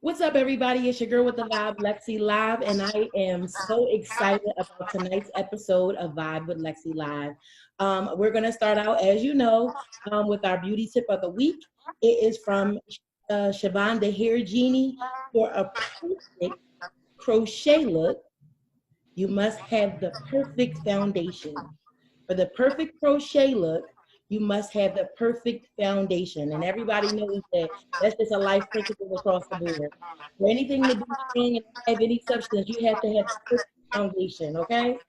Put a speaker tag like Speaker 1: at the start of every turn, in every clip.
Speaker 1: What's up, everybody? It's your girl with the vibe, LexiLive, and I am so excited about tonight's episode of Vibe with LexiLive. We're going to start out, as you know, with our beauty tip of the week. It is from Siobhan the Hair Genie. For a perfect crochet look, you must have the perfect foundation. For the perfect crochet look, you must have the perfect foundation. And everybody knows that that's just a life principle across the board. For anything to be strong and have any substance, you have to have the perfect foundation, okay?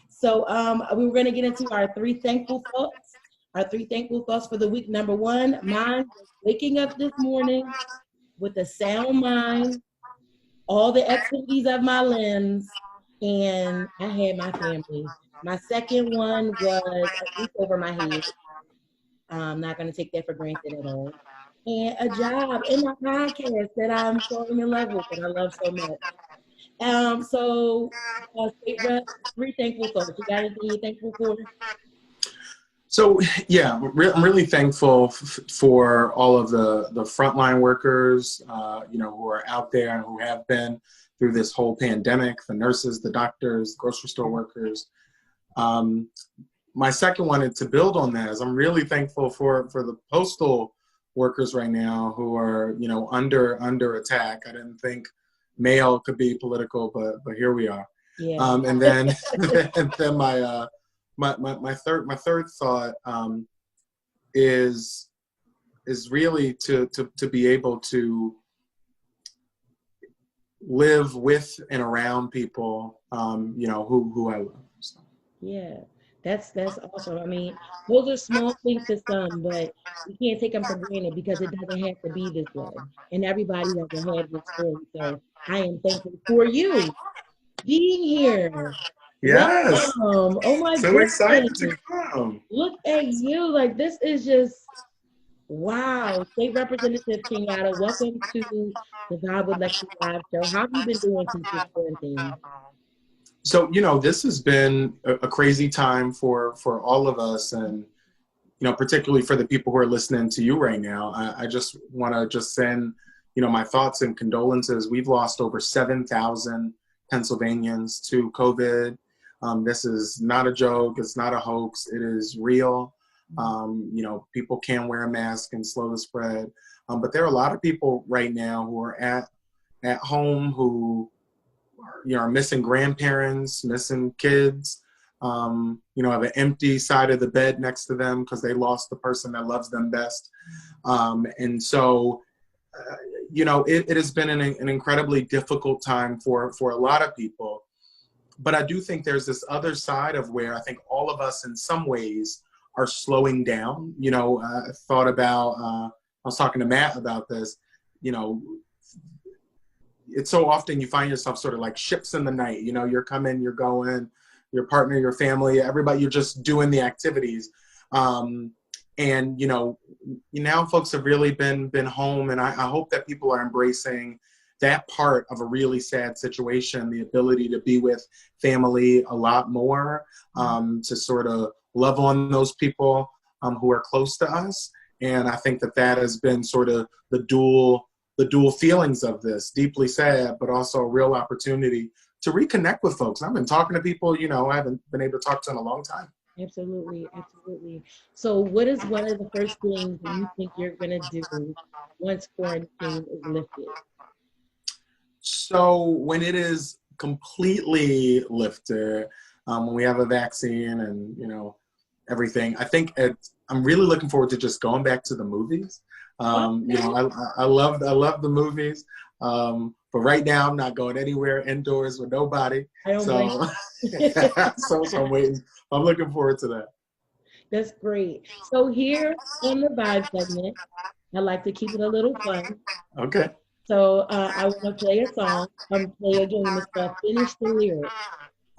Speaker 1: So we were going to get into our three thankful thoughts. Our three thankful thoughts for the week. Number one, mine was waking up this morning with a sound mind, all the activities of my limbs, and I had my family. My second one was a roof over my head. I'm not going to take that for granted at all. And a job in my podcast that I'm falling in love with, that I love so much. State rep, three thankful thoughts. You got anything you're thankful for?
Speaker 2: So yeah, I'm really thankful for all of the frontline workers, who are out there and who have been through this whole pandemic. The nurses, the doctors, grocery store workers. My second one, and to build on that, is I'm really thankful for the postal workers right now who are under attack. I didn't think mail could be political, but here we are.
Speaker 1: Yeah.
Speaker 2: And then and then my third thought is really to be able to live with and around people who I love. So.
Speaker 1: Yeah. That's awesome. I mean, those are small things to some, but you can't take them for granted because it doesn't have to be this way. And everybody doesn't have this story. So I am thankful for you being here.
Speaker 2: Yes.
Speaker 1: Welcome. Oh my
Speaker 2: So
Speaker 1: goodness.
Speaker 2: excited to come.
Speaker 1: Look at you. Like, this is just wow. State Representative Kenyatta, welcome to the God with Lexi Live show. How have you been doing since this quarantine?
Speaker 2: So, this has been a crazy time for all of us, and, particularly for the people who are listening to you right now. I just want to send, my thoughts and condolences. We've lost over 7,000 Pennsylvanians to COVID. This is not a joke. It's not a hoax. It is real. People can wear a mask and slow the spread. But there are a lot of people right now who are at home who are missing grandparents, missing kids, have an empty side of the bed next to them because they lost the person that loves them best. And so, it has been an incredibly difficult time for a lot of people. But I do think there's this other side of where I think all of us in some ways are slowing down. I thought about, I was talking to Matt about this, it's so often you find yourself sort of like ships in the night. You're coming, you're going, your partner, your family, everybody, you're just doing the activities. And now folks have really been home, and I hope that people are embracing that part of a really sad situation, the ability to be with family a lot more, to sort of love on those people who are close to us. And I think that has been sort of the dual feelings of this, deeply sad, but also a real opportunity to reconnect with folks. I've been talking to people, I haven't been able to talk to in a long time.
Speaker 1: Absolutely, absolutely. So what is one of the first things that you think you're going to do once quarantine is lifted?
Speaker 2: So when it is completely lifted, when we have a vaccine and, everything, I think I'm really looking forward to just going back to the movies. I love the movies. But right now I'm not going anywhere indoors with nobody. So, so I'm waiting. I'm looking forward to that.
Speaker 1: That's great. So here on the Vibe segment, I like to keep it a little fun.
Speaker 2: Okay.
Speaker 1: So I want to play a song. Play a game. It's called Finish the Lyric.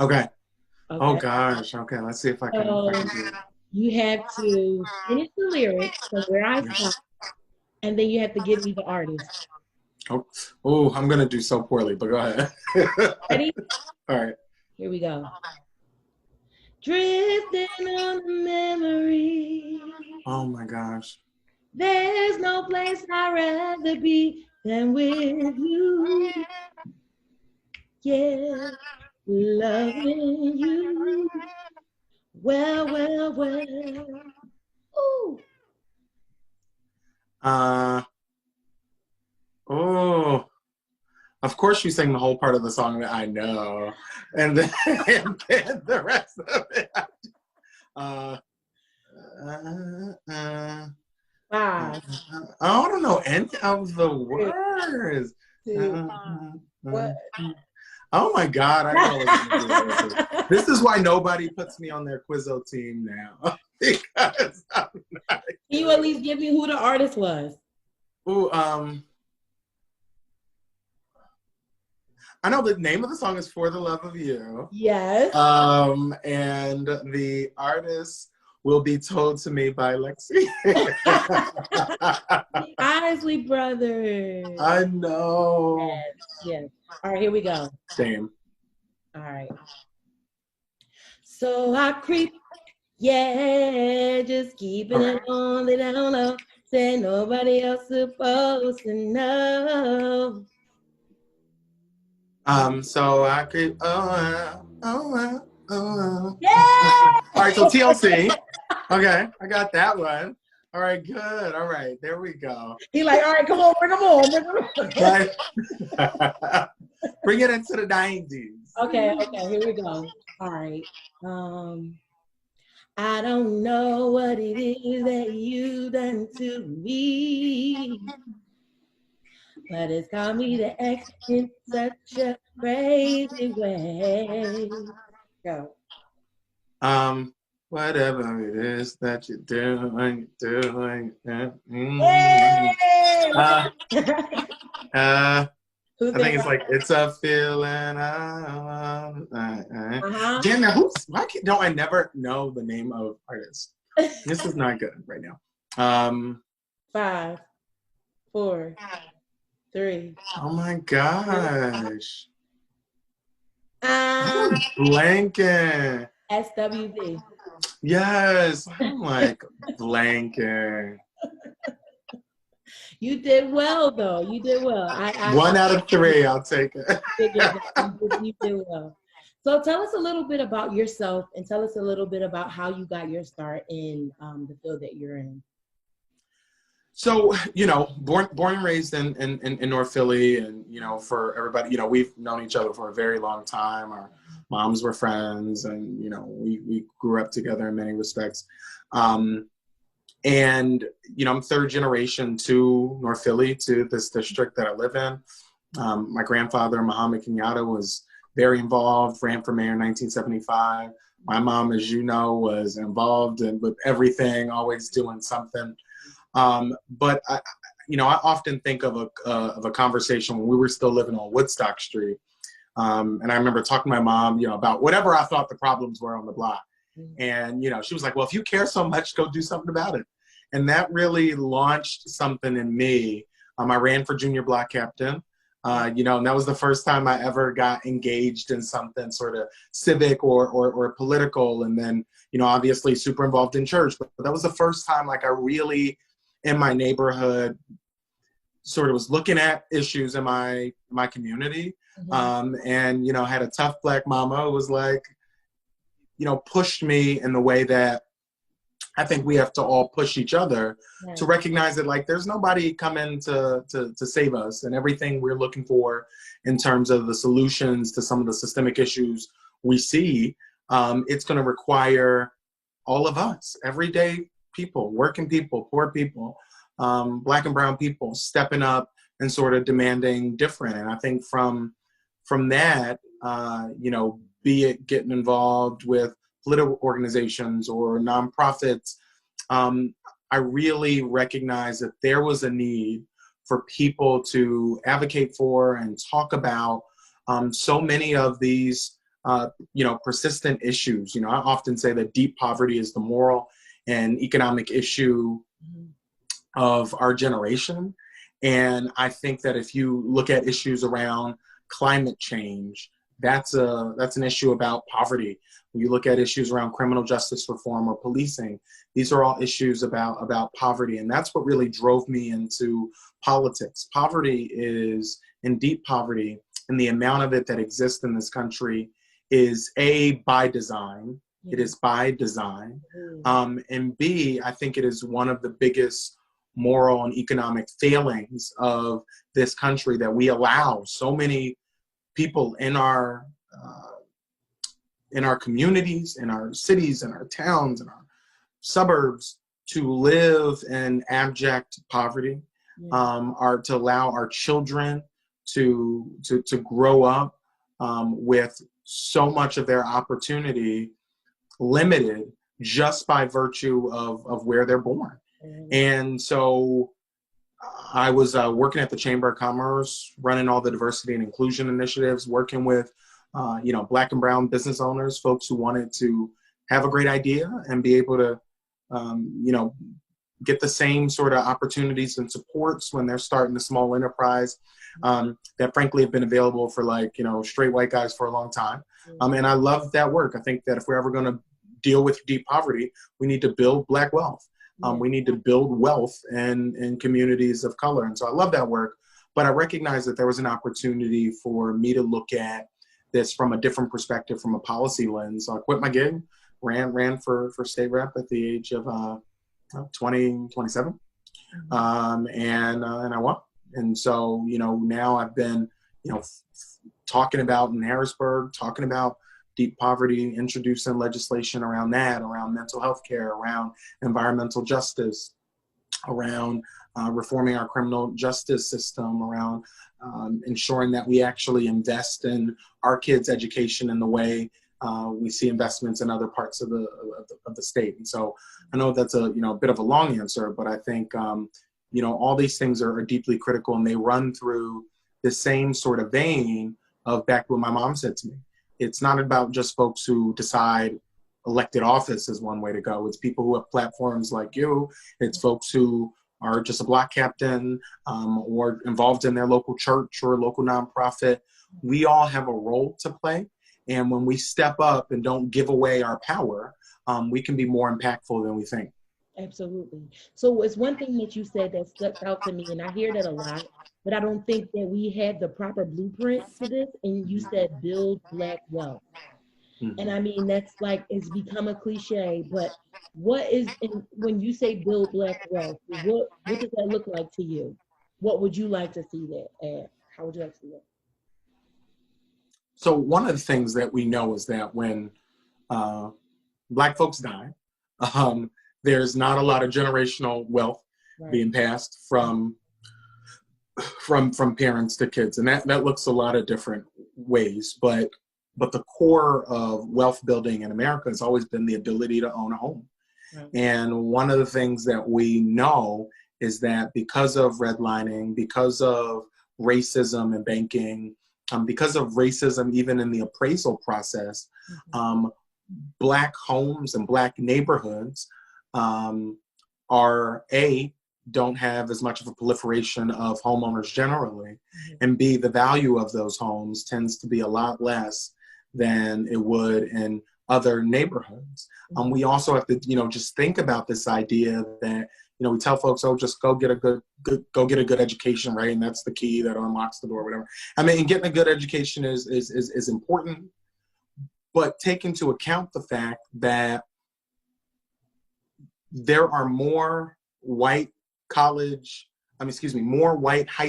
Speaker 2: Okay.
Speaker 1: Okay.
Speaker 2: Oh gosh. Okay. Let's see if I can do it.
Speaker 1: You have to finish the lyric from where I stop, and then you have to give me the artist.
Speaker 2: Oh, I'm gonna do so poorly, but go ahead.
Speaker 1: Ready?
Speaker 2: All right.
Speaker 1: Here we go. Drifting on the memory.
Speaker 2: Oh my gosh.
Speaker 1: There's no place I'd rather be than with you. Yeah, loving you. Well, well, well. Ooh.
Speaker 2: Oh, of course you sang the whole part of the song that I know, and then, and then the rest of it. Uh,
Speaker 1: Five,
Speaker 2: I don't know any of the
Speaker 1: three,
Speaker 2: words.
Speaker 1: two, one.
Speaker 2: Oh my God, I gotta listen to this. This is why nobody puts me on their Quizzo team now. Because I'm not.
Speaker 1: Can you at least give me who the artist was?
Speaker 2: Ooh, I know the name of the song is For the Love of You.
Speaker 1: Yes.
Speaker 2: And the artist will be told to me by Lexi.
Speaker 1: The Isley Brothers.
Speaker 2: I know.
Speaker 1: Yes, yes. All right, here we go.
Speaker 2: Same.
Speaker 1: All right. So I creep, yeah, just keeping it on the down low. Say nobody else supposed to know.
Speaker 2: So I could, oh.
Speaker 1: Yeah!
Speaker 2: All right, so TLC. Okay, I got that one. All right, good. All right, there we go.
Speaker 1: He's like, all right, come on, bring them on, bring them on.
Speaker 2: Bring it into the 90s.
Speaker 1: Okay, here we go. All right. I don't know what it is that you've done to me, but it's got me to act in such a crazy way. Go.
Speaker 2: Whatever it is that you're doing. I think it's like it's a feeling. Damn, now don't I never know the name of artists? This is not good right now.
Speaker 1: 5, 4, 3.
Speaker 2: Oh my gosh. I'm blanking.
Speaker 1: SWV.
Speaker 2: Yes, I'm like blanking.
Speaker 1: You did well, though. You did well.
Speaker 2: 1 out of 3, I'll take it.
Speaker 1: You did well. So tell us a little bit about yourself and tell us a little bit about how you got your start in the field that you're in.
Speaker 2: So, born and raised in North Philly, and, for everybody, we've known each other for a very long time. Our moms were friends, and, we grew up together in many respects. And, I'm third generation to North Philly, to this district that I live in. My grandfather, Muhammad Kenyatta, was very involved, ran for mayor in 1975. My mom, as you know, was involved with everything, always doing something. But I often think of a conversation when we were still living on Woodstock Street. And I remember talking to my mom, about whatever I thought the problems were on the block. And, she was like, well, if you care so much, go do something about it. And that really launched something in me. I ran for junior block captain, and that was the first time I ever got engaged in something sort of civic or political. And then, obviously super involved in church. But that was the first time like I really, in my neighborhood, sort of was looking at issues in my community. And, had a tough Black mama who was like, pushed me in the way that I think we have to all push each other to recognize that like there's nobody coming to save us, and everything we're looking for in terms of the solutions to some of the systemic issues we see, it's going to require all of us, everyday people, working people, poor people, Black and brown people stepping up and sort of demanding different. And I think from that, be it getting involved with political organizations or nonprofits, I really recognized that there was a need for people to advocate for and talk about so many of these, persistent issues. I often say that deep poverty is the moral and economic issue of our generation. And I think that if you look at issues around climate change, that's an issue about poverty. When you look at issues around criminal justice reform or policing, these are all issues about poverty. And that's what really drove me into politics. Poverty is, and deep poverty, and the amount of it that exists in this country is by design. It is by design. And B, I think it is one of the biggest moral and economic failings of this country, that we allow so many people in our communities, in our cities, in our towns, in our suburbs to live in abject poverty, or to allow our children to grow up with so much of their opportunity limited just by virtue of where they're born. And so I was working at the Chamber of Commerce, running all the diversity and inclusion initiatives, working with Black and brown business owners, folks who wanted to have a great idea and be able to get the same sort of opportunities and supports when they're starting a small enterprise that frankly have been available for straight white guys for a long time. And I love that work. I think that if we're ever going to deal with deep poverty, we need to build Black wealth. We need to build wealth in communities of color. And so I love that work, but I recognize that there was an opportunity for me to look at this from a different perspective, from a policy lens. So I quit my gig, ran for state rep at the age of 27, and I won. And so, now I've been, talking about in Harrisburg, talking about deep poverty, introducing legislation around that, around mental health care, around environmental justice, around reforming our criminal justice system, around ensuring that we actually invest in our kids' education in the way we see investments in other parts of the state. And so I know that's a bit of a long answer, but I think all these things are deeply critical, and they run through the same sort of vein of back to what my mom said to me. It's not about just folks who decide elected office is one way to go. It's people who have platforms like you. It's folks who are just a block captain or involved in their local church or local nonprofit. We all have a role to play. And when we step up and don't give away our power, we can be more impactful than we think.
Speaker 1: Absolutely. So it's one thing that you said that stuck out to me, and I hear that a lot, but I don't think that we had the proper blueprint for this. And you said build Black wealth. And I mean, that's it's become a cliche, but when you say build Black wealth, what does that look like to you? What would you like to see that at? How would you like to see that?
Speaker 2: So one of the things that we know is that when Black folks die, there's not a lot of generational wealth being passed from parents to kids, and that looks a lot of different ways. But the core of wealth building in America has always been the ability to own a home. Right. And one of the things that we know is that because of redlining, because of racism in banking, because of racism even in the appraisal process, Black homes and Black neighborhoods don't have as much of a proliferation of homeowners generally, and B, the value of those homes tends to be a lot less than it would in other neighborhoods. We also have to, just think about this idea that, we tell folks, just go get a good education, right? And that's the key that unlocks the door, whatever. I mean, getting a good education is important, but take into account the fact that there are more white high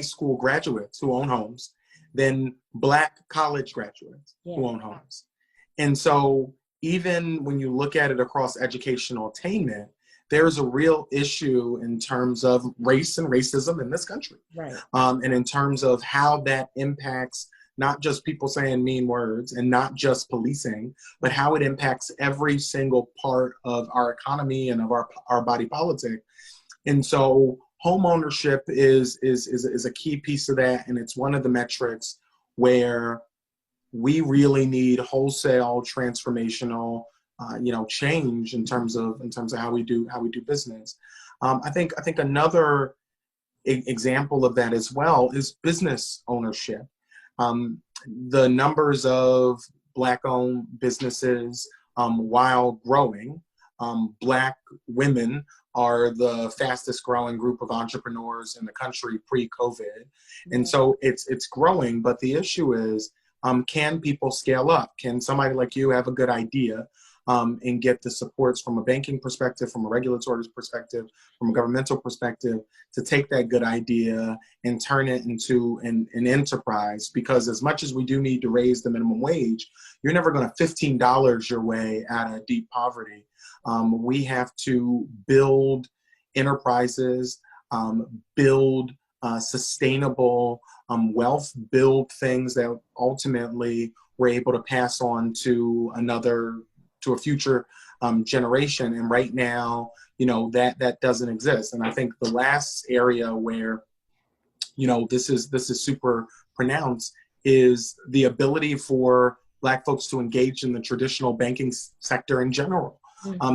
Speaker 2: school graduates who own homes than Black college graduates who own homes. And so even when you look at it across educational attainment, there's a real issue in terms of race and racism in this country. Right. And in terms of how that impacts not just people saying mean words and not just policing, but how it impacts every single part of our economy and of our body politic. And so home ownership is a key piece of that, and it's one of the metrics where we really need wholesale transformational change in terms of how we do business. I think another example of that as well is business ownership. the numbers of Black-owned businesses, while growing, Black women are the fastest growing group of entrepreneurs in the country pre-COVID. And so it's growing, but the issue is, can people scale up? Can somebody like you have a good idea and get the supports from a banking perspective, from a regulatory perspective, from a governmental perspective, to take that good idea and turn it into an enterprise? Because as much as we do need to raise the minimum wage, you're never going to $15 your way out of deep poverty. We have to build enterprises, build sustainable wealth, build things that ultimately we're able to pass on to a future generation. And right now, that doesn't exist. And I think the last area where, this is super pronounced is the ability for Black folks to engage in the traditional banking sector in general.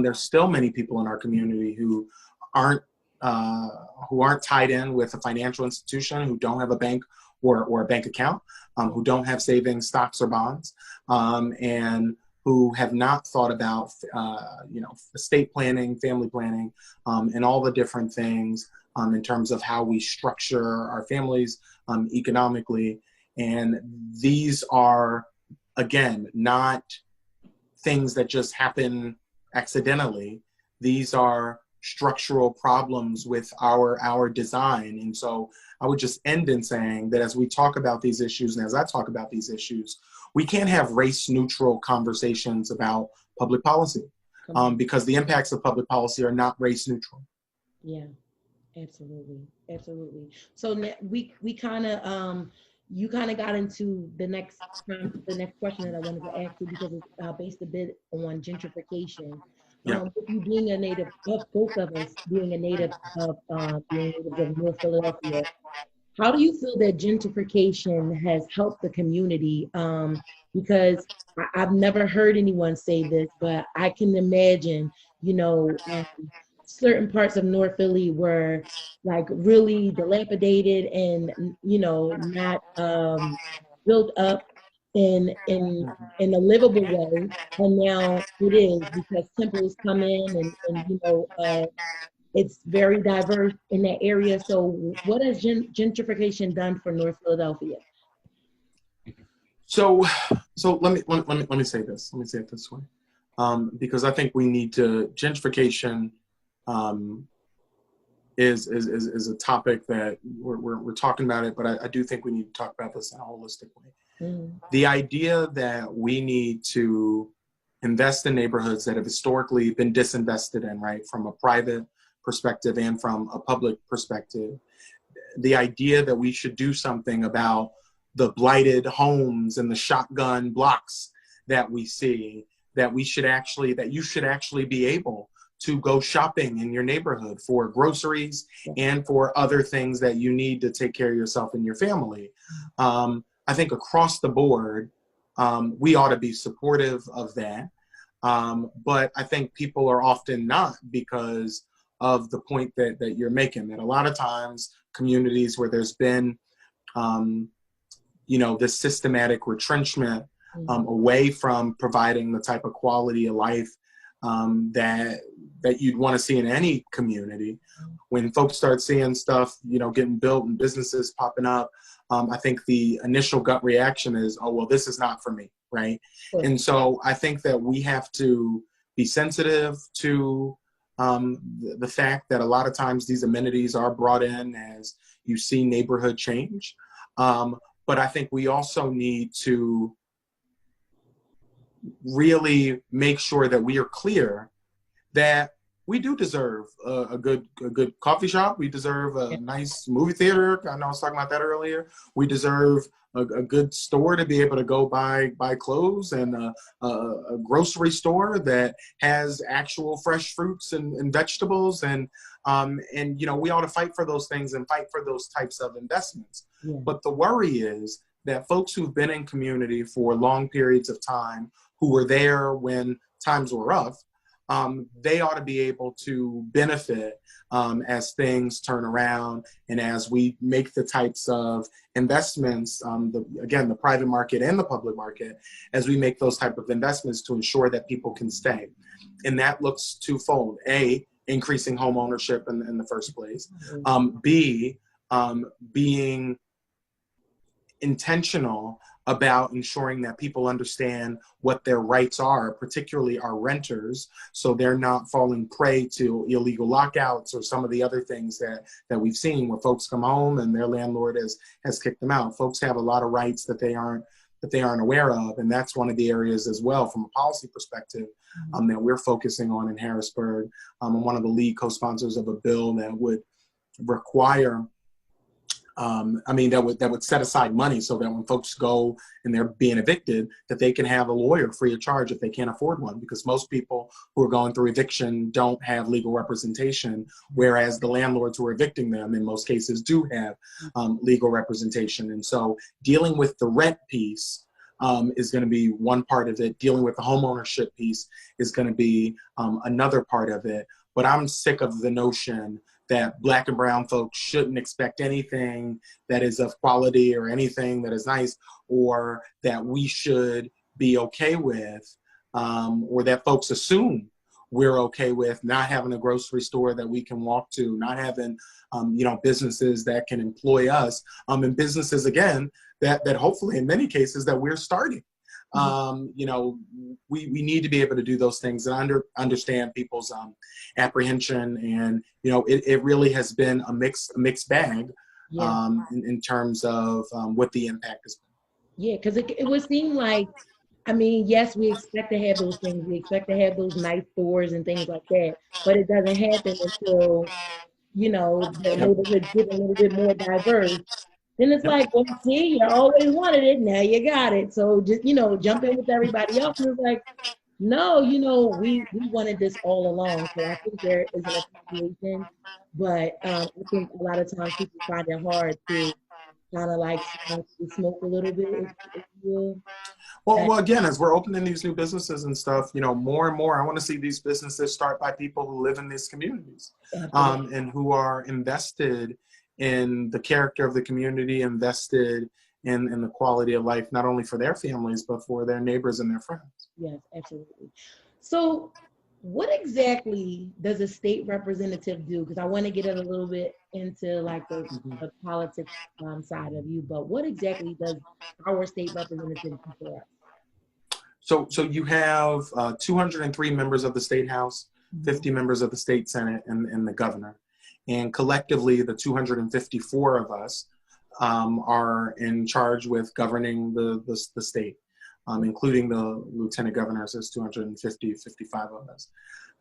Speaker 2: There's still many people in our community who aren't tied in with a financial institution, who don't have a bank or a bank account, who don't have savings, stocks, or bonds, and who have not thought about, estate planning, family planning, and all the different things in terms of how we structure our families economically. And these are, again, not things that just happen accidentally. These are structural problems with our design. And so I would just end in saying that as we talk about these issues, and as I talk about these issues, we can't have race-neutral conversations about public policy because the impacts of public policy are not race-neutral.
Speaker 1: Yeah, absolutely. So we kind of, you kind of got into the next question that I wanted to ask you, because it's based a bit on gentrification.
Speaker 2: Yeah.
Speaker 1: With you being a native of both of us, being natives of North Philadelphia, how do you feel that gentrification has helped the community? Because I've never heard anyone say this, but I can imagine, certain parts of North Philly were like really dilapidated and, not built up in a livable way. And now it is, because temples come in and it's very diverse in that area. So what has gentrification done for North Philadelphia?
Speaker 2: So let me say this. Let me say it this way, because I think we need to gentrification is a topic that we're talking about it, but I do think we need to talk about this in a holistic way. The idea that we need to invest in neighborhoods that have historically been disinvested in, right, from a private perspective and from a public perspective. The idea that we should do something about the blighted homes and the shotgun blocks that we see, that you should actually be able to go shopping in your neighborhood for groceries and for other things that you need to take care of yourself and your family. I think across the board, we ought to be supportive of that. But I think people are often not, because of the point that you're making, that a lot of times communities where there's been, this systematic retrenchment away from providing the type of quality of life that you'd want to see in any community. When folks start seeing stuff, getting built and businesses popping up, I think the initial gut reaction is, oh, well, this is not for me, right? And so I think that we have to be sensitive to the fact that a lot of times these amenities are brought in as you see neighborhood change. But I think we also need to really make sure that we are clear that we do deserve a good coffee shop. We deserve a nice movie theater. I know I was talking about that earlier. We deserve a good store to be able to go buy clothes, and a grocery store that has actual fresh fruits and vegetables. And we ought to fight for those things and fight for those types of investments. Yeah. But the worry is that folks who've been in community for long periods of time, who were there when times were rough, they ought to be able to benefit as things turn around and as we make the types of investments, again, the private market and the public market, as we make those type of investments to ensure that people can stay. And that looks twofold. A, increasing home ownership in the first place. B, being intentional about ensuring that people understand what their rights are, particularly our renters, so they're not falling prey to illegal lockouts or some of the other things that we've seen where folks come home and their landlord has kicked them out. Folks have a lot of rights that they aren't aware of, and that's one of the areas as well from a policy perspective that we're focusing on in Harrisburg. I'm one of the lead co-sponsors of a bill that would require that would set aside money so that when folks go and they're being evicted, that they can have a lawyer free of charge if they can't afford one, because most people who are going through eviction don't have legal representation, whereas the landlords who are evicting them in most cases do have legal representation. And so dealing with the rent piece is going to be one part of it. Dealing with the homeownership piece is going to be another part of it. But I'm sick of the notion that Black and brown folks shouldn't expect anything that is of quality or anything that is nice, or that we should be okay with, or that folks assume we're okay with not having a grocery store that we can walk to, not having, businesses that can employ us, and businesses, again, that hopefully in many cases that we're starting. We need to be able to do those things and understand people's apprehension, and it really has been a mixed bag in terms of what the impact has been.
Speaker 1: Yeah, because it would seem like, yes, we expect to have those things. We expect to have those nice stores and things like that, but it doesn't happen until the neighborhood get a little bit more diverse. Then it's like, well, see, you always wanted it. Now you got it. So just, jump in with everybody else. And it's like, no, we wanted this all along. So I think there is an appreciation, but I think a lot of times people find it hard to kind of like smoke a little bit, if you will.
Speaker 2: Well, again, as we're opening these new businesses and stuff, more and more, I want to see these businesses start by people who live in these communities, and who are invested in the character of the community, invested in the quality of life, not only for their families, but for their neighbors and their friends.
Speaker 1: Yes, absolutely. So what exactly does a state representative do? Because I want to get it a little bit into like the politics side of you, but what exactly does our state representative do for us?
Speaker 2: So you have 203 members of the State House, 50 members of the State Senate, and the governor. And collectively, the 254 of us are in charge with governing the state, including the lieutenant governors. There's 55 of us,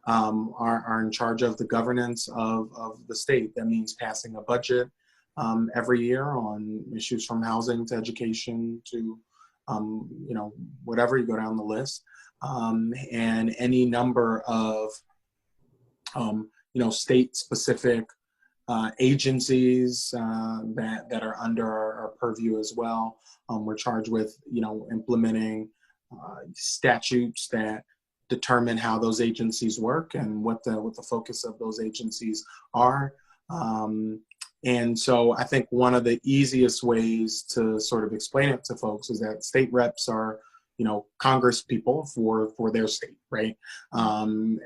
Speaker 2: are in charge of the governance of the state. That means passing a budget every year on issues from housing to education to whatever, you go down the list, and any number of state-specific agencies that are under our purview as well. We're charged with implementing statutes that determine how those agencies work and what the focus of those agencies are. And so I think one of the easiest ways to sort of explain it to folks is that state reps are, Congress people for their state, right? And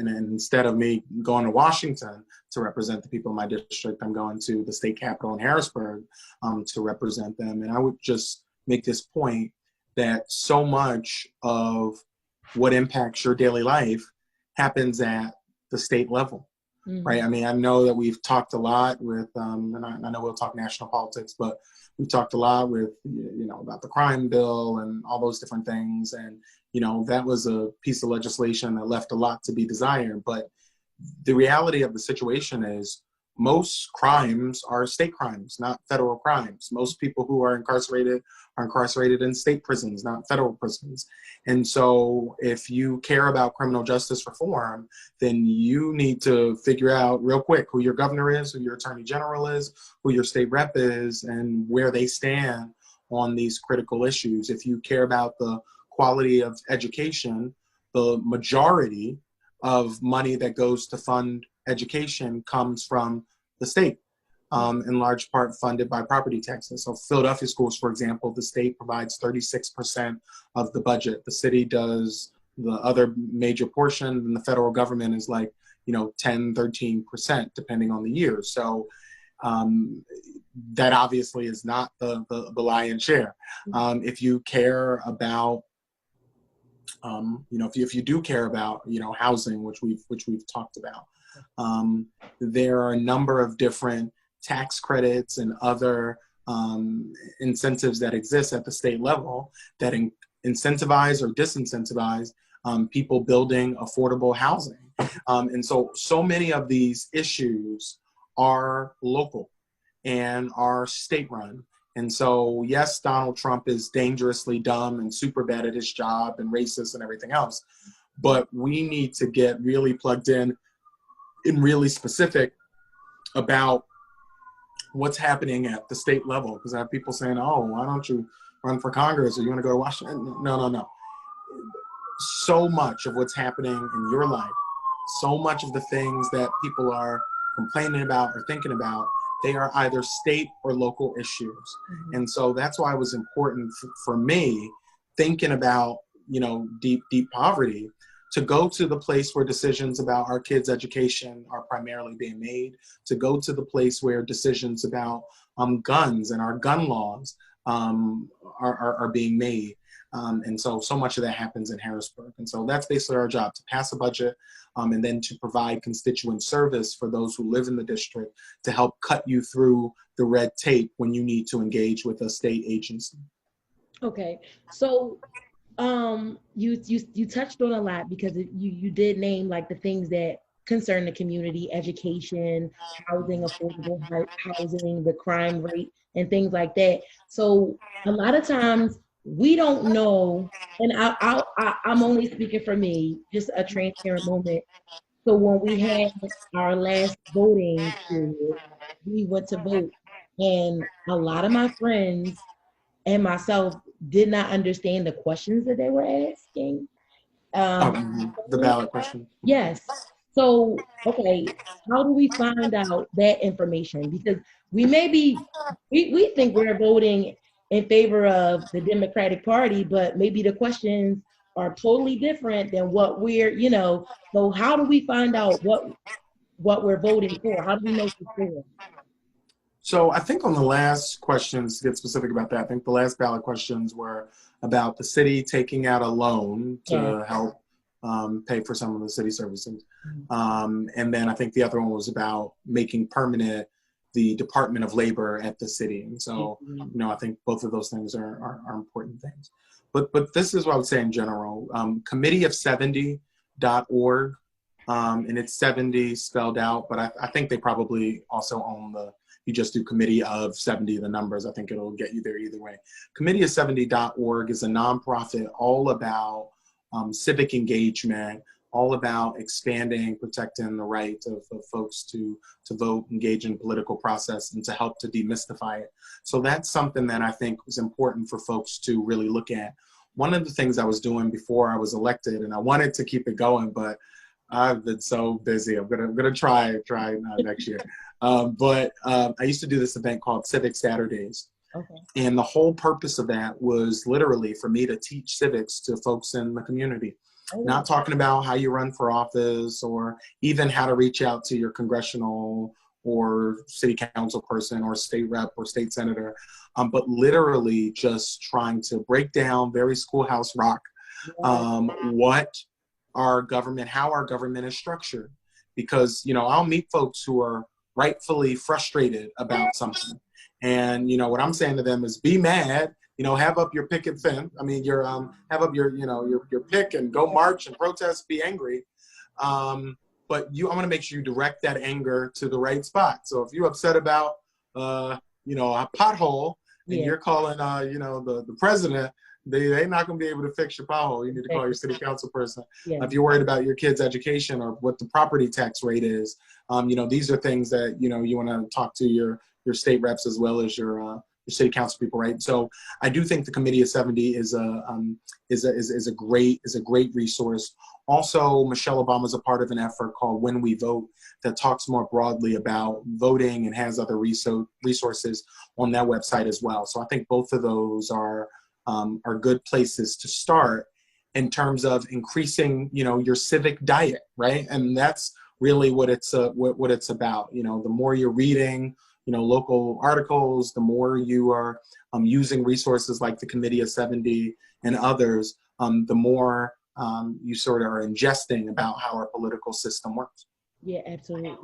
Speaker 2: instead of me going to Washington to represent the people in my district, I'm going to the state capitol in Harrisburg to represent them. And I would just make this point that so much of what impacts your daily life happens at the state level. Right. I know that we've talked a lot with, and I know we'll talk national politics, but we've talked a lot with, about the crime bill and all those different things. And, that was a piece of legislation that left a lot to be desired. But the reality of the situation is most crimes are state crimes, not federal crimes. Most people who are incarcerated in state prisons, not federal prisons. And so if you care about criminal justice reform, then you need to figure out real quick who your governor is, who your attorney general is, who your state rep is, and where they stand on these critical issues. If you care about the quality of education, the majority of money that goes to fund education comes from the state, in large part funded by property taxes. So Philadelphia schools, for example, the state provides 36% of the budget. The city does the other major portion, and the federal government is like, 10, 13%, depending on the year. So that obviously is not the lion's share. If you care about, if you do care about, housing, which we've talked about, there are a number of different tax credits and other incentives that exist at the state level that incentivize or disincentivize people building affordable housing. And so many of these issues are local and are state run. And so, yes, Donald Trump is dangerously dumb and super bad at his job and racist and everything else, but we need to get really plugged in and really specific about what's happening at the state level. Because I have people saying, oh, why don't you run for Congress, or you want to go to Washington? No. So much of what's happening in your life, so much of the things that people are complaining about or thinking about, they are either state or local issues. Mm-hmm. And so that's why it was important for me, thinking about, deep poverty, to go to the place where decisions about our kids' education are primarily being made, to go to the place where decisions about guns and our gun laws are being made. And so much of that happens in Harrisburg. And so that's basically our job, to pass a budget and then to provide constituent service for those who live in the district, to help cut you through the red tape when you need to engage with a state agency.
Speaker 1: Okay, so you touched on a lot, because you did name like the things that concern the community: education, housing, affordable housing, the crime rate, and things like that. So a lot of times we don't know, and I'm only speaking for me, just a transparent moment. So when we had our last voting period, we went to vote, and a lot of my friends and myself did not understand the questions that they were asking.
Speaker 2: The ballot question.
Speaker 1: Yes. So, okay, how do we find out that information? Because we think we're voting in favor of the Democratic Party, but maybe the questions are totally different than what so how do we find out what we're voting for? How do we know for sure?
Speaker 2: So I think on the last questions, to get specific about that, I think the last ballot questions were about the city taking out a loan to help pay for some of the city services. And then I think the other one was about making permanent the Department of Labor at the city. And so, I think both of those things are important things. But this is what I would say in general. Committeeof70.org, and it's 70 spelled out, but I think they probably also own you just do Committee of 70, the numbers, I think it'll get you there either way. Committeeof70.org is a nonprofit all about civic engagement, all about expanding, protecting the right of folks to vote, engage in the political process, and to help to demystify it. So that's something that I think was important for folks to really look at. One of the things I was doing before I was elected, and I wanted to keep it going, but I've been so busy. I'm gonna try next year. But I used to do this event called Civic Saturdays. Okay. And the whole purpose of that was literally for me to teach civics to folks in the community. Oh. Not talking about how you run for office or even how to reach out to your congressional or city council person or state rep or state senator, but literally just trying to break down very schoolhouse rock how our government is structured. Because, I'll meet folks who are rightfully frustrated about something. And, what I'm saying to them is be mad, have up your picket fence. I mean, have up your pick and go march and protest, be angry. But I want to make sure you direct that anger to the right spot. So if you're upset about, a pothole and you're calling, the president, they're not going to be able to fix your pothole. You need to call your city council person. Yeah. If you're worried about your kids' education or what the property tax rate is, these are things that, you want to talk to your state reps as well as your city council people, right? So I do think the Committee of 70 is a great resource. Also, Michelle Obama is a part of an effort called When We Vote that talks more broadly about voting and has other resources on that website as well. So I think both of those are good places to start in terms of increasing, your civic diet, right? And that's really what it's about. The more you're reading, local articles, the more you are using resources like the Committee of 70 and others, the more you sort of are ingesting about how our political system works.
Speaker 1: Yeah, absolutely.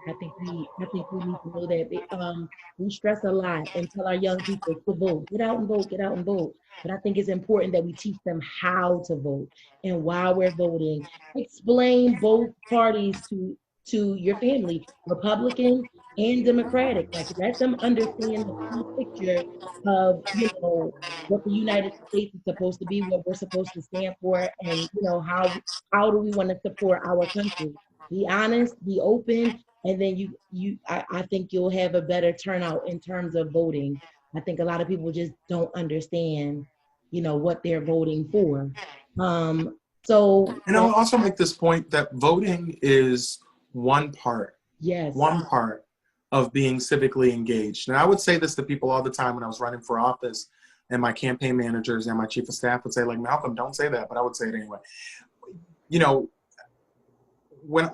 Speaker 1: I think we need to know that. We stress a lot and tell our young people to vote, get out and vote, get out and vote. But I think it's important that we teach them how to vote and why we're voting. Explain both parties to your family, Republican and Democratic. Like let them understand the full picture of what the United States is supposed to be, what we're supposed to stand for, and how do we want to support our country. Be honest, be open, and then I think you'll have a better turnout in terms of voting. I think a lot of people just don't understand, what they're voting for. Um, so
Speaker 2: And I'll also make this point that voting is one part
Speaker 1: yes,
Speaker 2: of being civically engaged. And I would say this to people all the time when I was running for office, and my campaign managers and my chief of staff would say, like, Malcolm, don't say that, but I would say it anyway. When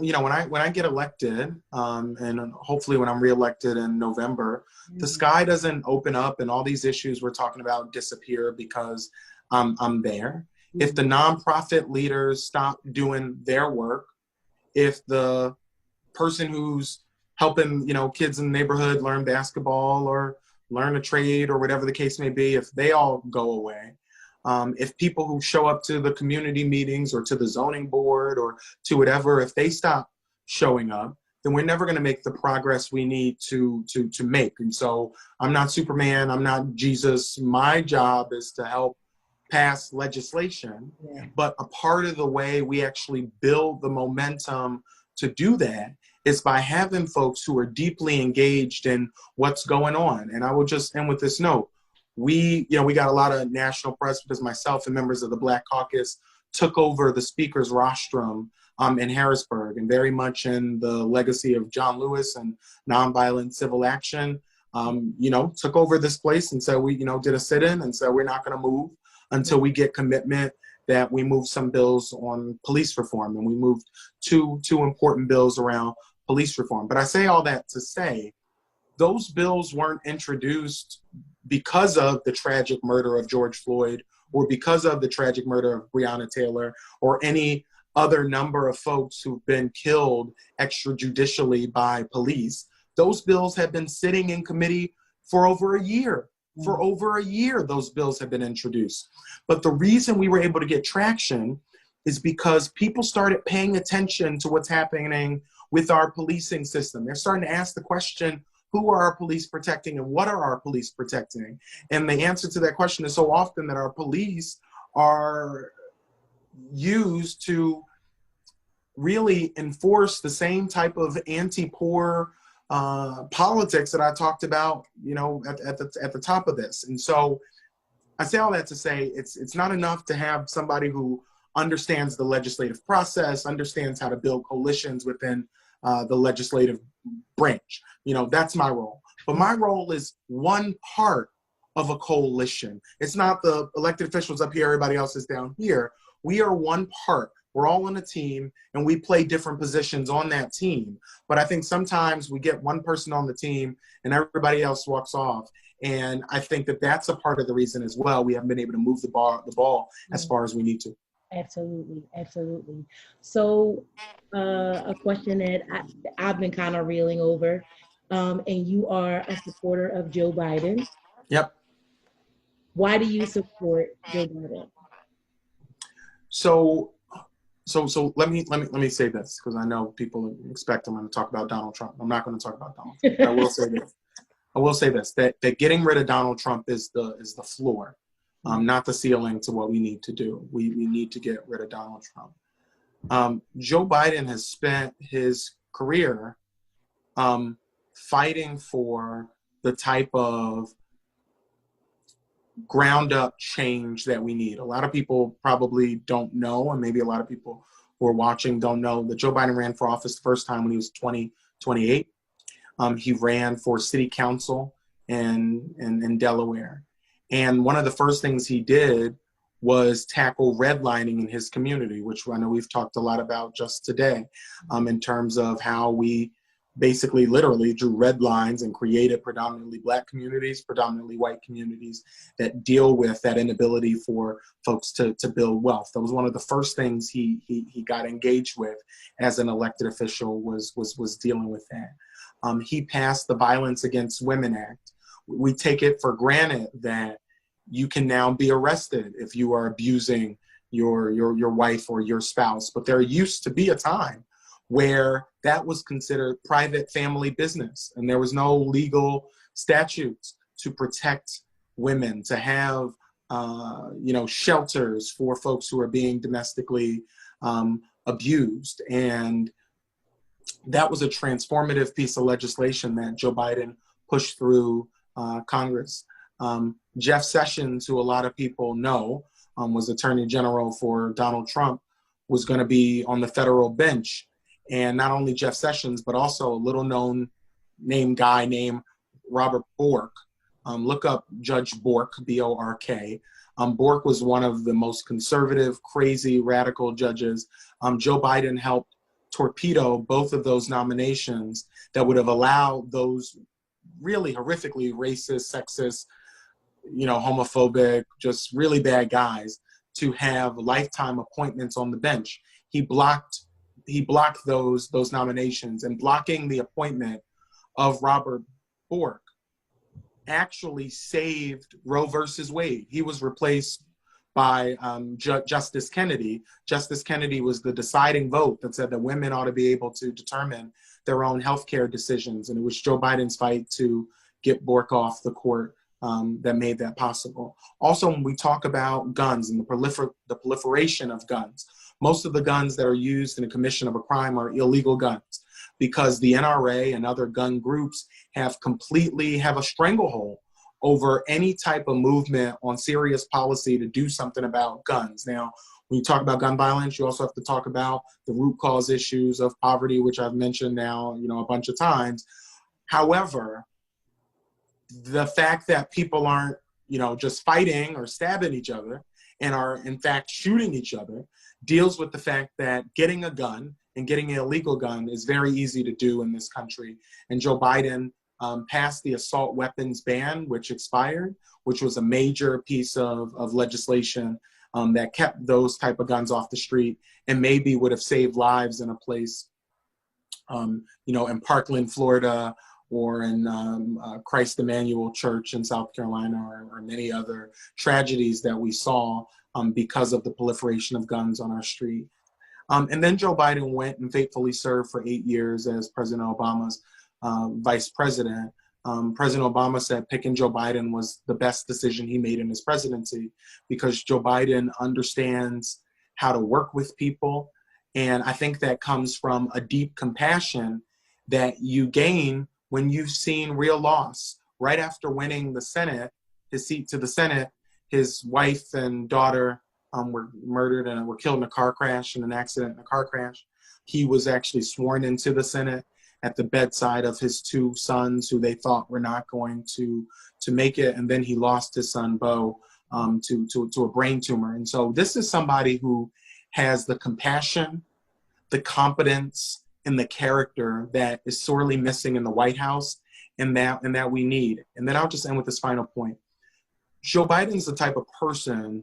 Speaker 2: I get elected, and hopefully when I'm reelected in November, the sky doesn't open up and all these issues we're talking about disappear because I'm there. If the nonprofit leaders stop doing their work, if the person who's helping, kids in the neighborhood learn basketball or learn a trade or whatever the case may be, if they all go away, if people who show up to the community meetings or to the zoning board or to whatever, if they stop showing up, then we're never going to make the progress we need to make. And so I'm not Superman. I'm not Jesus. My job is to help pass legislation. Yeah. But a part of the way we actually build the momentum to do that is by having folks who are deeply engaged in what's going on. And I will just end with this note. We got a lot of national press because myself and members of the Black Caucus took over the speaker's rostrum in Harrisburg, and very much in the legacy of John Lewis and nonviolent civil action, took over this place. And so we, did a sit-in and said, we're not going to move until we get commitment that we move some bills on police reform. And we moved two important bills around police reform. But I say all that to say, those bills weren't introduced because of the tragic murder of George Floyd or because of the tragic murder of Breonna Taylor or any other number of folks who've been killed extrajudicially by police. Those bills have been sitting in committee for over a year. For over a year, those bills have been introduced. But the reason we were able to get traction is because people started paying attention to what's happening with our policing system. They're starting to ask the question, who are our police protecting and what are our police protecting? And the answer to that question is so often that our police are used to really enforce the same type of anti-poor politics that I talked about, at the top of this. And so I say all that to say it's not enough to have somebody who understands the legislative process, understands how to build coalitions within the legislative branch. That's my role. But my role is one part of a coalition. It's not the elected officials up here, everybody else is down here. We are one part. We're all on a team and we play different positions on that team. But I think sometimes we get one person on the team and everybody else walks off. And I think that that's a part of the reason as well. We haven't been able to move the ball as far as we need to.
Speaker 1: Absolutely, absolutely. So a question that I've been kind of reeling over, and you are a supporter of Joe Biden.
Speaker 2: Yep.
Speaker 1: Why do you support Joe Biden?
Speaker 2: So let me say this, because I know people expect I'm going to talk about Donald Trump. I'm not going to talk about Donald Trump. I will say this, that getting rid of Donald Trump is the floor, not the ceiling to what we need to do. We need to get rid of Donald Trump. Joe Biden has spent his career fighting for the type of ground up change that we need. A lot of people probably don't know, and maybe a lot of people who are watching don't know that Joe Biden ran for office the first time when he was 28. He ran for city council in Delaware. And one of the first things he did was tackle redlining in his community, which I know we've talked a lot about just today, in terms of how we basically literally drew red lines and created predominantly Black communities, predominantly white communities that deal with that inability for folks to build wealth. That was one of the first things he got engaged with as an elected official, was dealing with that. He passed the Violence Against Women Act. We take it for granted that you can now be arrested if you are abusing your wife or your spouse, but there used to be a time where that was considered private family business, and there was no legal statutes to protect women, to have shelters for folks who are being domestically abused. And that was a transformative piece of legislation that Joe Biden pushed through Congress. Jeff Sessions, who a lot of people know, was Attorney General for Donald Trump, was going to be on the federal bench. And not only Jeff Sessions, but also a little known guy named Robert Bork. Look up Judge Bork, B-O-R-K. Bork was one of the most conservative, crazy, radical judges. Joe Biden helped torpedo both of those nominations that would have allowed those really horrifically racist, sexist, homophobic, just really bad guys to have lifetime appointments on the bench. He blocked those nominations, and blocking the appointment of Robert Bork actually saved Roe versus Wade. He was replaced by Justice Kennedy. Justice Kennedy was the deciding vote that said that women ought to be able to determine their own healthcare decisions, and it was Joe Biden's fight to get Bork off the court that made that possible. Also, when we talk about guns and the proliferation of guns, most of the guns that are used in the commission of a crime are illegal guns, because the NRA and other gun groups have a stranglehold over any type of movement on serious policy to do something about guns. Now, when you talk about gun violence, you also have to talk about the root cause issues of poverty, which I've mentioned now, a bunch of times. However, the fact that people aren't, just fighting or stabbing each other and are in fact shooting each other deals with the fact that getting a gun and getting an illegal gun is very easy to do in this country. And Joe Biden passed the assault weapons ban, which expired, which was a major piece of legislation that kept those type of guns off the street and maybe would have saved lives in a place, in Parkland, Florida, or in Christ Emmanuel Church in South Carolina, or many other tragedies that we saw because of the proliferation of guns on our street. And then Joe Biden went and faithfully served for 8 years as President Obama's vice president. President Obama said picking Joe Biden was the best decision he made in his presidency, because Joe Biden understands how to work with people. And I think that comes from a deep compassion that you gain when you've seen real loss. Right after winning the Senate, his seat to the Senate, his wife and daughter were murdered and were killed in an accident in a car crash. He was actually sworn into the Senate at the bedside of his two sons, who they thought were not going to make it. And then he lost his son, Bo, to a brain tumor. And so this is somebody who has the compassion, the competence, and the character that is sorely missing in the White House, and that we need. And then I'll just end with this final point. Joe Biden's the type of person,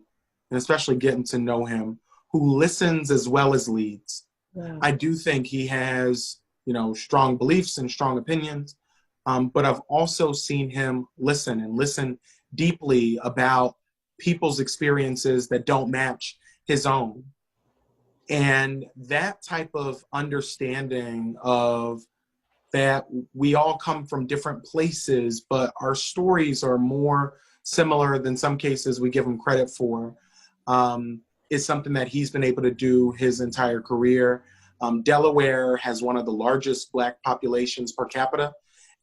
Speaker 2: and especially getting to know him, who listens as well as leads. Wow. I do think he has, strong beliefs and strong opinions, but I've also seen him listen deeply about people's experiences that don't match his own. And that type of understanding of that we all come from different places, but our stories are more similar than some cases we give him credit for, is something that he's been able to do his entire career. Delaware has one of the largest Black populations per capita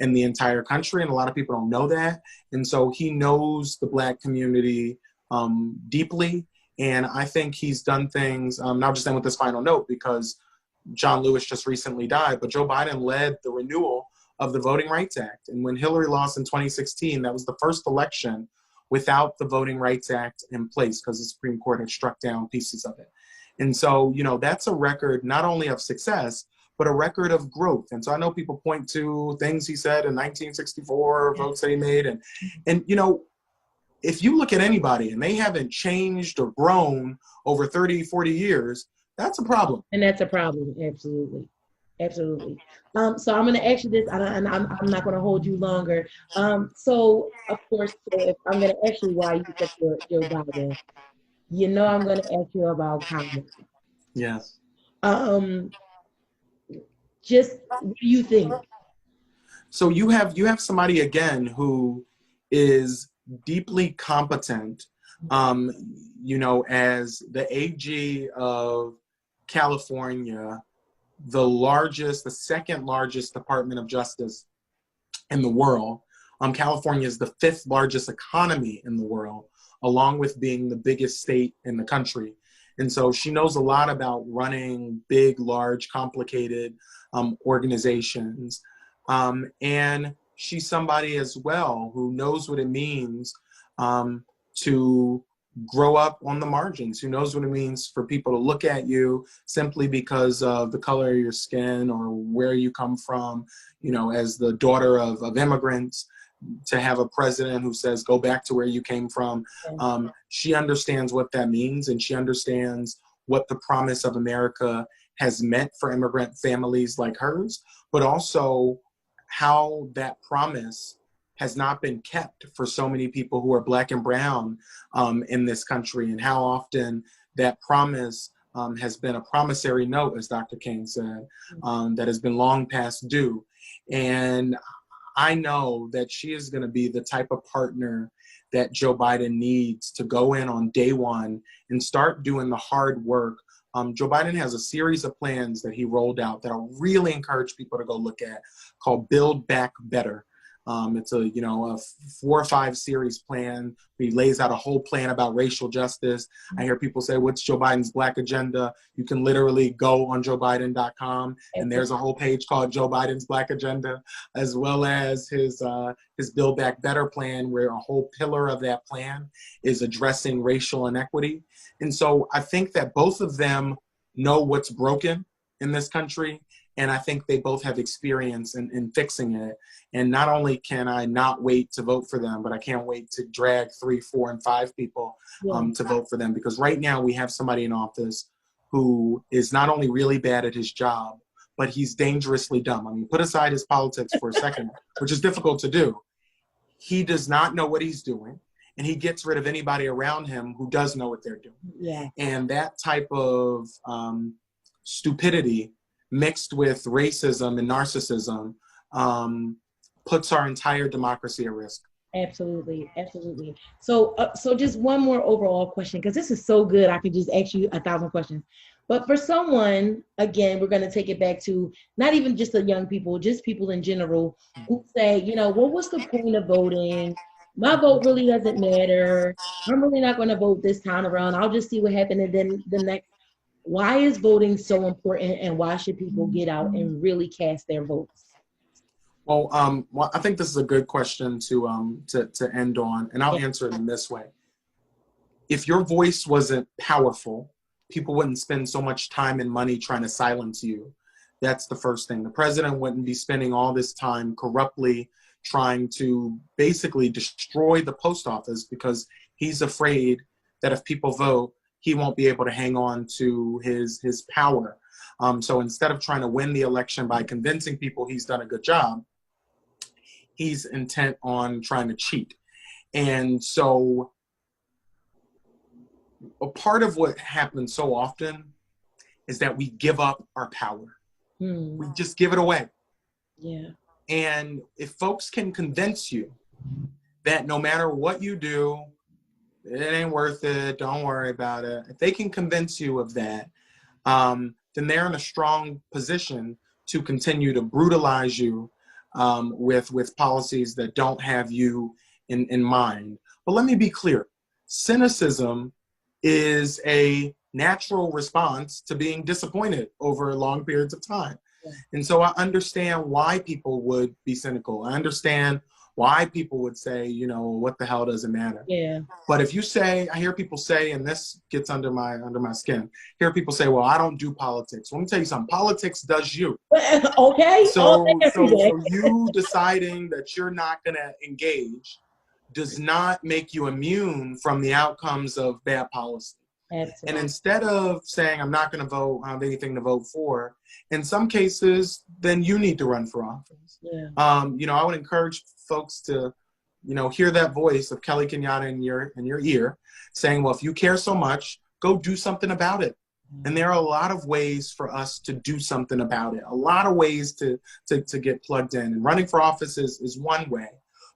Speaker 2: in the entire country, and a lot of people don't know that. And so he knows the Black community deeply, And I think he's done things, now just end with this final note, because John Lewis just recently died, but Joe Biden led the renewal of the Voting Rights Act. And when Hillary lost in 2016, that was the first election without the Voting Rights Act in place, because the Supreme Court had struck down pieces of it. And so, that's a record not only of success, but a record of growth. And so I know people point to things he said in 1964, votes that he made. And if you look at anybody and they haven't changed or grown over 30, 40 years, that's a problem.
Speaker 1: And that's a problem. Absolutely. Absolutely. So I'm going to ask you this, and I'm not going to hold you longer. So, of course, so if I'm going to ask you why you support Joe Biden, I'm going to ask you about Congress.
Speaker 2: Yes.
Speaker 1: Just what do you think?
Speaker 2: So you have somebody again who is deeply competent, as the AG of California, the second largest Department of Justice in the world. California is the 5th largest economy in the world, along with being the biggest state in the country. And so she knows a lot about running big, large, complicated organizations. And she's somebody as well who knows what it means to grow up on the margins, who knows what it means for people to look at you simply because of the color of your skin or where you come from, as the daughter of immigrants, to have a president who says, go back to where you came from. She understands what that means, and she understands what the promise of America has meant for immigrant families like hers, but also how that promise has not been kept for so many people who are Black and brown in this country, and how often that promise has been a promissory note, as Dr. King said, that has been long past due. And I know that she is going to be the type of partner that Joe Biden needs to go in on day one and start doing the hard work. Joe Biden has a series of plans that he rolled out that I really encourage people to go look at, called Build Back Better. It's a 4 or 5 series plan. He lays out a whole plan about racial justice. I hear people say, what's Joe Biden's Black agenda? You can literally go on joebiden.com and there's a whole page called Joe Biden's Black agenda, as well as his Build Back Better plan, where a whole pillar of that plan is addressing racial inequity. And so I think that both of them know what's broken in this country. And I think they both have experience in fixing it. And not only can I not wait to vote for them, but I can't wait to drag 3, 4, and 5 people to vote for them. Because right now we have somebody in office who is not only really bad at his job, but he's dangerously dumb. I mean, put aside his politics for a second, which is difficult to do. He does not know what he's doing, and he gets rid of anybody around him who does know what they're doing.
Speaker 1: Yeah.
Speaker 2: And that type of stupidity mixed with racism and narcissism puts our entire democracy at risk.
Speaker 1: Absolutely, absolutely. So just one more overall question, because this is so good, I could just ask you 1,000 questions. But for someone, again, we're going to take it back to not even just the young people, just people in general who say, well, what's the point of voting? My vote really doesn't matter. I'm really not going to vote this time around. I'll just see what happens. And then the next, why is voting so important, and why should people get out and really cast their votes?
Speaker 2: Well, I think this is a good question to end on, and I'll answer it in this way. If your voice wasn't powerful, people wouldn't spend so much time and money trying to silence you. That's the first thing. The president wouldn't be spending all this time corruptly trying to basically destroy the post office, because he's afraid that if people vote, he won't be able to hang on to his power. So instead of trying to win the election by convincing people he's done a good job, he's intent on trying to cheat. And so a part of what happens so often is that we give up our power. We just give it away.
Speaker 1: Yeah.
Speaker 2: And if folks can convince you that no matter what you do, it ain't worth it, don't worry about it. If they can convince you of that, then they're in a strong position to continue to brutalize you with policies that don't have you in mind. But let me be clear. Cynicism is a natural response to being disappointed over long periods of time.
Speaker 1: Yeah.
Speaker 2: And so I understand why people would be cynical. I understand why people would say, you know, what the hell does it matter?
Speaker 1: Yeah.
Speaker 2: But if you say, I hear people say, and this gets under my skin, I hear people say, well, I don't do politics. Well, let me tell you something. Politics does you.
Speaker 1: Okay. All day, every day.
Speaker 2: So you deciding that you're not going to engage does not make you immune from the outcomes of bad policy.
Speaker 1: Absolutely.
Speaker 2: And instead of saying, I'm not going to vote, I don't have anything to vote for, in some cases, then you need to run for office.
Speaker 1: Yeah.
Speaker 2: You know, I would encourage folks to, you know, hear that voice of Kelly Kenyatta in your ear saying, well, if you care so much, go do something about it. And there are a lot of ways for us to do something about it, a lot of ways to get plugged in. And running for office is one way,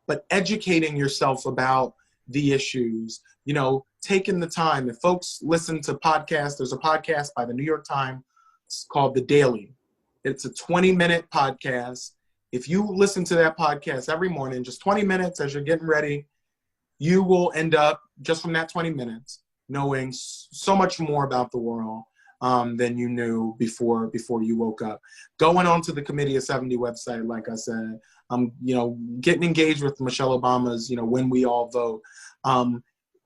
Speaker 2: but educating yourself about the issues, you know, taking the time. If folks listen to podcasts, there's a podcast by the New York Times called The Daily. It's a 20-minute podcast. If you listen to that podcast every morning, just 20 minutes as you're getting ready, you will end up, just from that 20 minutes, knowing so much more about the world than you knew before you woke up. Going onto the Committee of 70 website, like I said, you know, getting engaged with Michelle Obama's, you know, When We All Vote,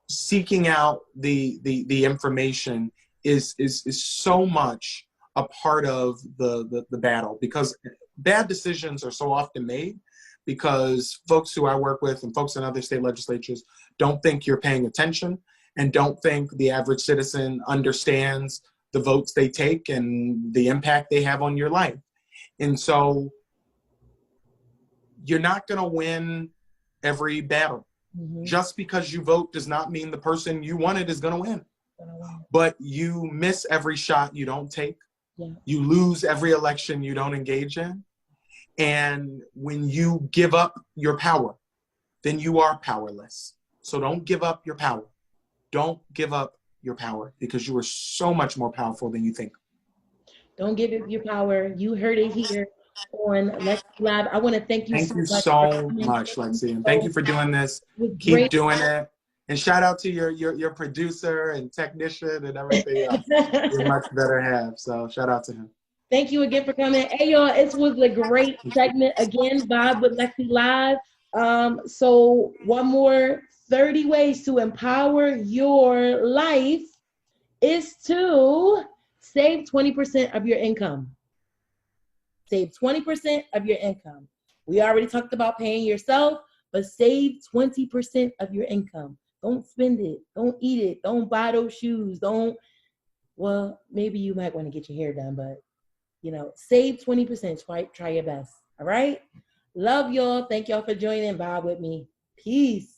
Speaker 2: seeking out the information is so much a part of the battle, because bad decisions are so often made because folks who I work with and folks in other state legislatures don't think you're paying attention and don't think the average citizen understands the votes they take and the impact they have on your life. And so you're not going to win every battle. Mm-hmm. Just because you vote does not mean the person you wanted is going to win. But you miss every shot you don't take. Yeah. You lose every election you don't engage in. And when you give up your power, then you are powerless. So don't give up your power. Don't give up your power, because you are so much more powerful than you think.
Speaker 1: Don't give up your power. You heard it here on LexiLive. I want to thank you
Speaker 2: so much, Lexi, and thank you for doing this. Keep doing it. And shout out to your producer and technician and everything else. You're much better half. So shout out to him.
Speaker 1: Thank you again for coming. Hey, y'all, it was a great segment. Again, Vibe with LexiLive. So one more 30 ways to empower your life is to save 20% of your income. Save 20% of your income. We already talked about paying yourself, but save 20% of your income. Don't spend it. Don't eat it. Don't buy those shoes. Well, maybe you might want to get your hair done, but you know, save 20%. Try your best. All right. Love y'all. Thank y'all for joining. Vibe with me. Peace.